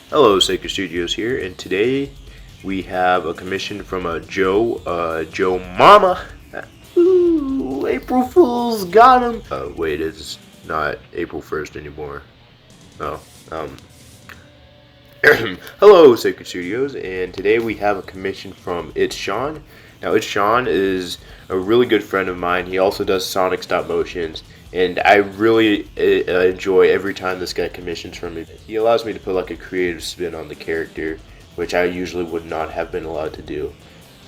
Hello, Sacred Studios here, and today we have a commission from a Joe Mama. Ooh, April Fools got him. Wait, it's not April 1st anymore. Oh, hello, Sacred Studios, and today we have a commission from ItzShawn. Now, ItzShawn is a really good friend of mine. He also does Sonic stop motions, and I really enjoy every time this guy commissions from me. He allows me to put like a creative spin on the character, which I usually would not have been allowed to do.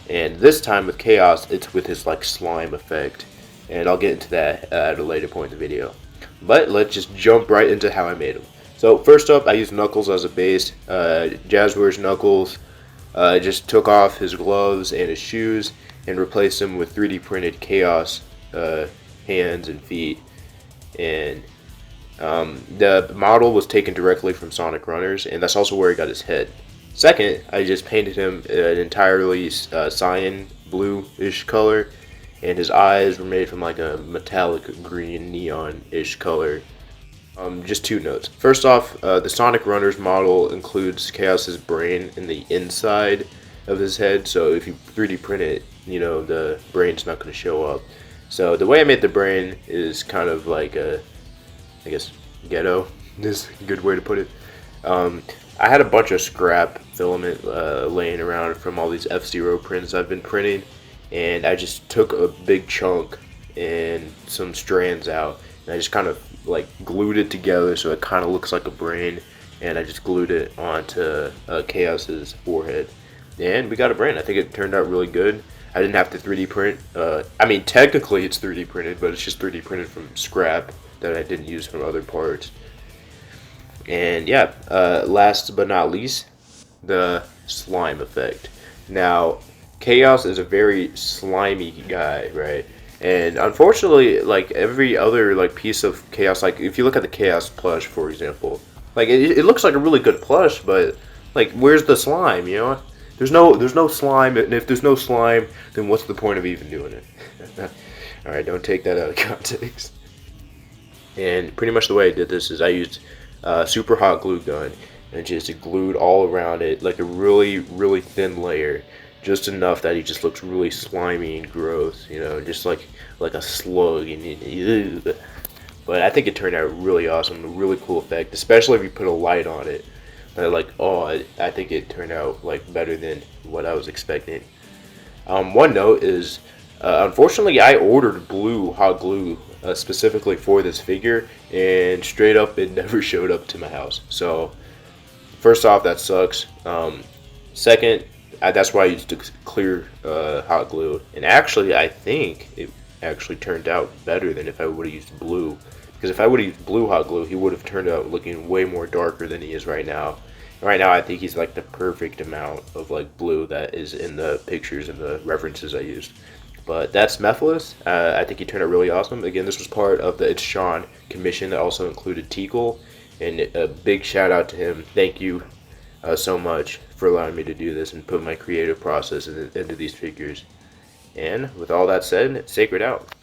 And this time with Chaos, it's with his like slime effect, and I'll get into that at a later point in the video. But let's just jump right into how I made him. So first up, I used Knuckles as a base. Jazzware's Knuckles. Just took off his gloves and his shoes and replaced them with 3D printed Chaos hands and feet. And the model was taken directly from Sonic Runners, and that's also where he got his head. Second, I just painted him an entirely cyan blue-ish color, and his eyes were made from like a metallic green neon-ish color. Just two notes. First off, the Sonic Runners model includes Chaos's brain in the inside of his head, so if you 3D print it, you know, the brain's not going to show up. So the way I made the brain is kind of like a, I guess, ghetto is a good way to put it. I had a bunch of scrap filament laying around from all these F-Zero prints I've been printing, and I just took a big chunk and some strands out, and I just kind of like glued it together so it kind of looks like a brain, and I just glued it onto Chaos's forehead, and we got a brain. I think it turned out really good. I didn't have to 3D print. I mean, technically it's 3D printed, but it's just 3D printed from scrap that I didn't use from other parts. And yeah, last but not least, the slime effect. Now, Chaos is a very slimy guy, right? And unfortunately, like every other like piece of Chaos, like if you look at the Chaos plush, for example, like it looks like a really good plush, but like where's the slime? You know, there's no slime, and if there's no slime, then what's the point of even doing it? All right, don't take that out of context. And pretty much the way I did this is I used super hot glue gun and just glued all around it like a really thin layer, just enough that he just looks really slimy and gross, you know, just like a slug. But I think it turned out really awesome, a really cool effect, especially if you put a light on it. I think it turned out like better than what I was expecting. One note is, unfortunately, I ordered blue hot glue specifically for this figure, and straight up, it never showed up to my house. So, first off, that sucks. Second, that's why I used clear hot glue, and actually, I think it actually turned out better than if I would have used blue. Because if I would have used blue hot glue, he would have turned out looking way more darker than he is right now. Right now, I think he's like the perfect amount of like blue that is in the pictures and the references I used. But that's Methless. I think he turned out really awesome. Again, this was part of the ItzShawn commission that also included Teagle, and a big shout out to him. Thank you so much for allowing me to do this and put my creative process into these figures. And with all that said, Sacred out.